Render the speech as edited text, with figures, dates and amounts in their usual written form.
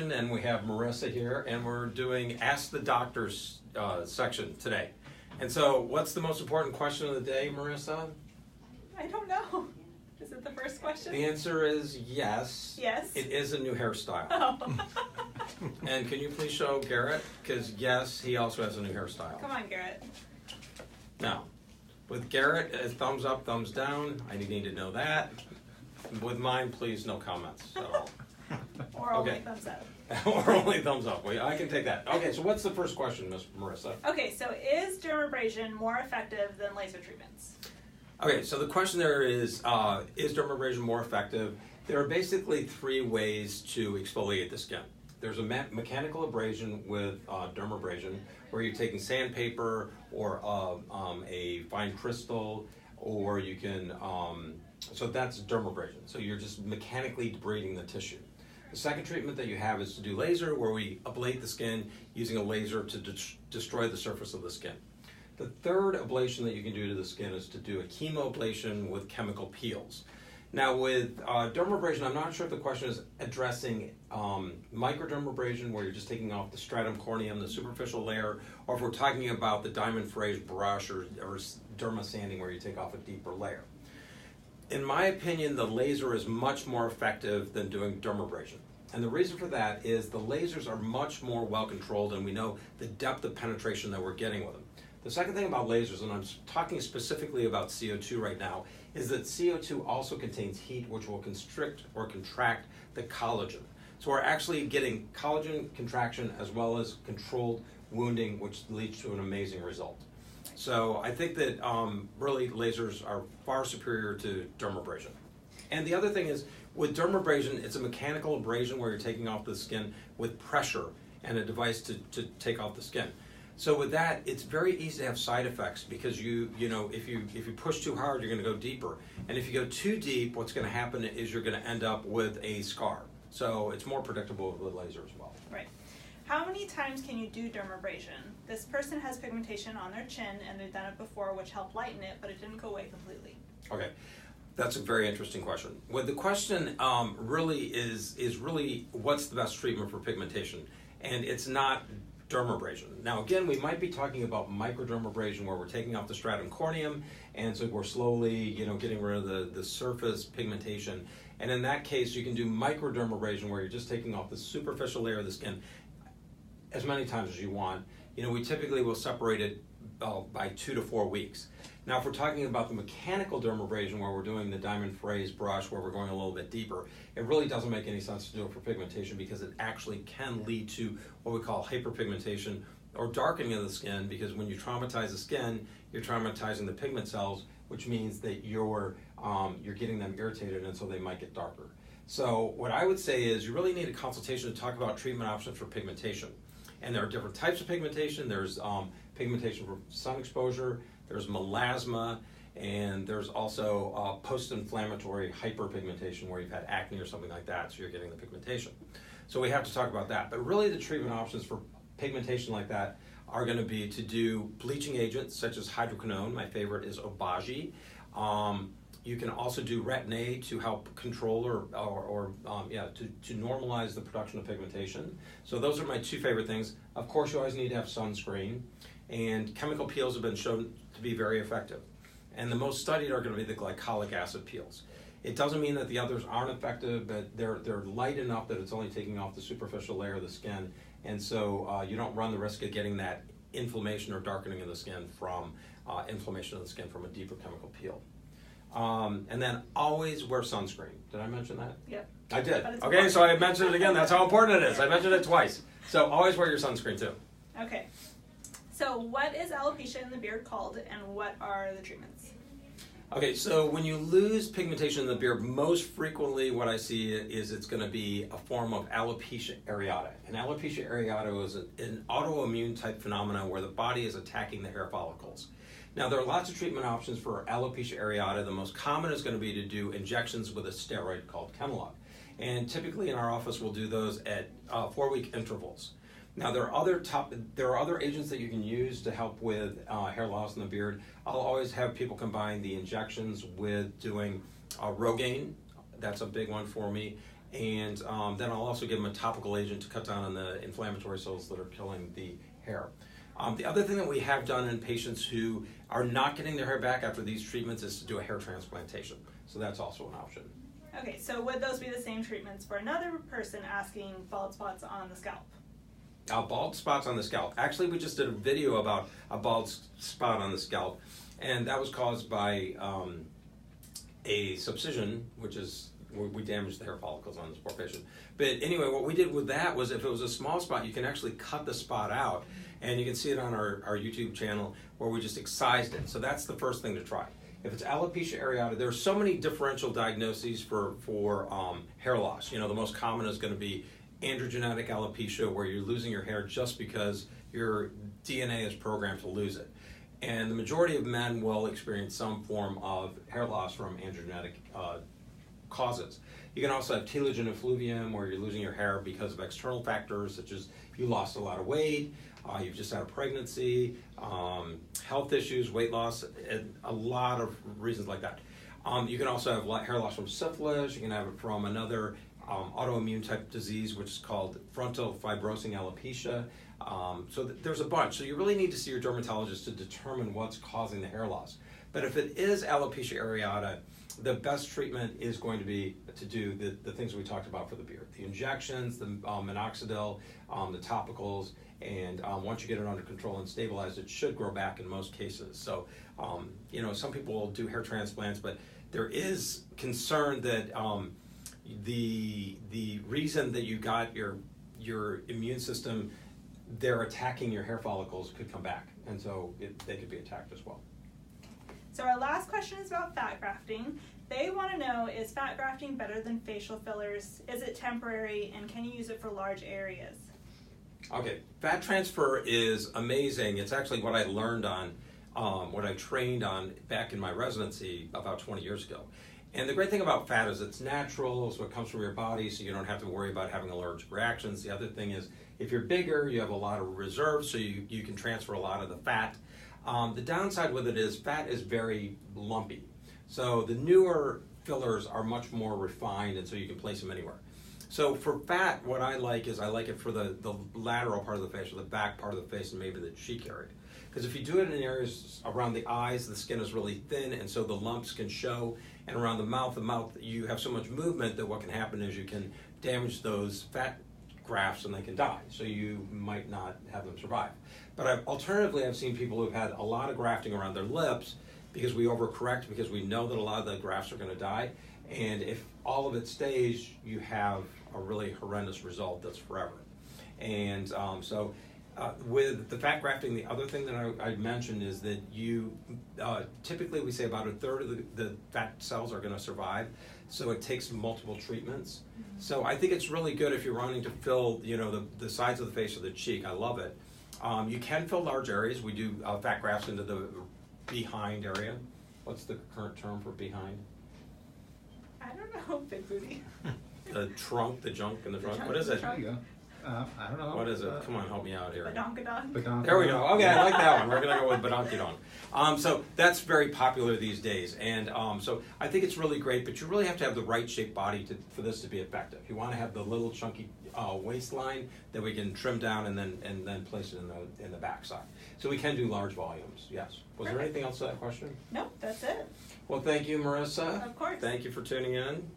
Dermabrasion, and we have Marissa here, and we're doing Ask the Doctors section today. And so, what's the most important question of the day, Marissa? I don't know. Is it the first question? The answer is yes. Yes. It is a new hairstyle. Oh. And can you please show Garrett? Because yes, he also has a new hairstyle. Come on, Garrett. Now, with Garrett, thumbs up, thumbs down. I need to know that. With mine, please, no comments at all. Or only thumbs up. Or only thumbs up. Well, I can take that. Okay, so what's the first question, Miss Marissa? Okay, so is dermabrasion more effective than laser treatments? Okay, so the question there is dermabrasion more effective? There are basically three ways to exfoliate the skin. There's a mechanical abrasion with dermabrasion, where you're taking sandpaper or a fine crystal, or you can, so that's dermabrasion. So you're just mechanically debriding the tissue. The second treatment that you have is to do laser, where we ablate the skin using a laser to destroy the surface of the skin. The third ablation that you can do to the skin is to do a chemoablation with chemical peels. Now with dermabrasion, I'm not sure if the question is addressing microdermabrasion, where you're just taking off the stratum corneum, the superficial layer, or if we're talking about the diamond phrase brush or derma sanding, where you take off a deeper layer. In my opinion, the laser is much more effective than doing dermabrasion. And the reason for that is the lasers are much more well controlled, and we know the depth of penetration that we're getting with them. The second thing about lasers, and I'm talking specifically about CO2 right now, is that CO2 also contains heat, which will constrict or contract the collagen. So we're actually getting collagen contraction as well as controlled wounding, which leads to an amazing result. So I think that really lasers are far superior to dermabrasion. And the other thing is, with dermabrasion, it's a mechanical abrasion where you're taking off the skin with pressure and a device to take off the skin. So with that, it's very easy to have side effects, because you know if you push too hard, you're going to go deeper, and if you go too deep, what's going to happen is you're going to end up with a scar. So it's more predictable with laser as well. Right. How many times can you do dermabrasion? This person has pigmentation on their chin, and they've done it before, which helped lighten it, but it didn't go away completely. Okay, that's a very interesting question. Well, the question really is really what's the best treatment for pigmentation, and it's not dermabrasion. Now again, we might be talking about microdermabrasion, where we're taking off the stratum corneum, and so we're slowly, getting rid of the surface pigmentation. And in that case, you can do microdermabrasion, where you're just taking off the superficial layer of the skin as many times as you want. We typically will separate it by 2 to 4 weeks. Now, if we're talking about the mechanical dermabrasion, where we're doing the diamond phrase brush, where we're going a little bit deeper, it really doesn't make any sense to do it for pigmentation, because it actually can lead to what we call hyperpigmentation or darkening of the skin, because when you traumatize the skin, you're traumatizing the pigment cells, which means that you're getting them irritated, and so they might get darker. So what I would say is you really need a consultation to talk about treatment options for pigmentation. And there are different types of pigmentation. There's pigmentation from sun exposure, there's melasma, and there's also post-inflammatory hyperpigmentation, where you've had acne or something like that, so you're getting the pigmentation. So we have to talk about that. But really the treatment options for pigmentation like that are going to be to do bleaching agents such as hydroquinone. My favorite is Obagi. You can also do retin-A to help control to normalize the production of pigmentation. So those are my two favorite things. Of course, you always need to have sunscreen, and chemical peels have been shown to be very effective. And the most studied are going to be the glycolic acid peels. It doesn't mean that the others aren't effective, but they're light enough that it's only taking off the superficial layer of the skin, and so you don't run the risk of getting that inflammation or darkening of the skin from inflammation of the skin from a deeper chemical peel. And then always wear sunscreen. Did I mention that? Yep. I did. Okay, so I mentioned it again. That's how important it is. I mentioned it twice. So always wear your sunscreen too. Okay. So what is alopecia in the beard called, and what are the treatments? Okay, so when you lose pigmentation in the beard, most frequently what I see is it's going to be a form of alopecia areata. And alopecia areata is an autoimmune type phenomenon where the body is attacking the hair follicles. Now, there are lots of treatment options for alopecia areata. The most common is going to be to do injections with a steroid called Kenalog. And typically in our office, we'll do those at 4-week intervals. Now, there are other agents that you can use to help with hair loss in the beard. I'll always have people combine the injections with doing Rogaine. That's a big one for me. And then I'll also give them a topical agent to cut down on the inflammatory cells that are killing the hair. The other thing that we have done in patients who are not getting their hair back after these treatments is to do a hair transplantation. So that's also an option. Okay, so would those be the same treatments for another person asking bald spots on the scalp? Bald spots on the scalp. Actually, we just did a video about a bald spot on the scalp, and that was caused by a subcision, which is we damaged the hair follicles on this poor patient. But anyway, what we did with that was if it was a small spot, you can actually cut the spot out, and you can see it on our YouTube channel where we just excised it. So that's the first thing to try. If it's alopecia areata, there are so many differential diagnoses for hair loss. You know, the most common is going to be androgenetic alopecia, where you're losing your hair just because your DNA is programmed to lose it. And the majority of men will experience some form of hair loss from androgenetic causes. You can also have telogen effluvium, where you're losing your hair because of external factors, such as you lost a lot of weight, you've just had a pregnancy, health issues, weight loss, and a lot of reasons like that. You can also have hair loss from syphilis. You can have it from another autoimmune type disease, which is called frontal fibrosing alopecia. So there's a bunch. So you really need to see your dermatologist to determine what's causing the hair loss. But if it is alopecia areata, the best treatment is going to be to do the things we talked about for the beard. The injections, the minoxidil, the topicals, and once you get it under control and stabilized, it should grow back in most cases. So, you know, some people will do hair transplants, but there is concern that the reason that you got your immune system, they're attacking your hair follicles, could come back, and so they could be attacked as well. So our last question is about fat grafting. They want to know, is fat grafting better than facial fillers? Is it temporary, and can you use it for large areas? Okay, fat transfer is amazing. It's actually what I learned on, what I trained on back in my residency about 20 years ago. And the great thing about fat is it's natural, so it comes from your body, so you don't have to worry about having allergic reactions. The other thing is, if you're bigger, you have a lot of reserves, so you can transfer a lot of the fat. The downside with it is fat is very lumpy. So the newer fillers are much more refined, and so you can place them anywhere. So for fat, what I like is I like it for the lateral part of the face, or the back part of the face, and maybe the cheek area. Because if you do it in areas around the eyes, the skin is really thin, and so the lumps can show. And around the mouth, you have so much movement that what can happen is you can damage those fat grafts and they can die. So you might not have them survive. But alternatively, I've seen people who've had a lot of grafting around their lips because we overcorrect, because we know that a lot of the grafts are going to die. And if all of it stays, you have a really horrendous result that's forever. And with the fat grafting, the other thing that I mentioned is that you typically we say about a third of the fat cells are going to survive, so it takes multiple treatments. Mm-hmm. So I think it's really good if you're wanting to fill, you know, the sides of the face or the cheek. I love it. You can fill large areas. We do fat grafts into the behind area. What's the current term for behind? I don't know, big booty. The trunk, the junk in the trunk. What is it? There you go. I don't know. What is it? Come on, help me out here. Badonkadon. There we go. Okay, I like that one. We're going to go with badonkadon. So that's very popular these days. And so I think it's really great, but you really have to have the right shaped body for this to be effective. You want to have the little chunky waistline that we can trim down and then place it in the backside. So we can do large volumes, yes. Was there anything else to that question? Nope, that's it. Well, thank you, Marissa. Of course. Thank you for tuning in.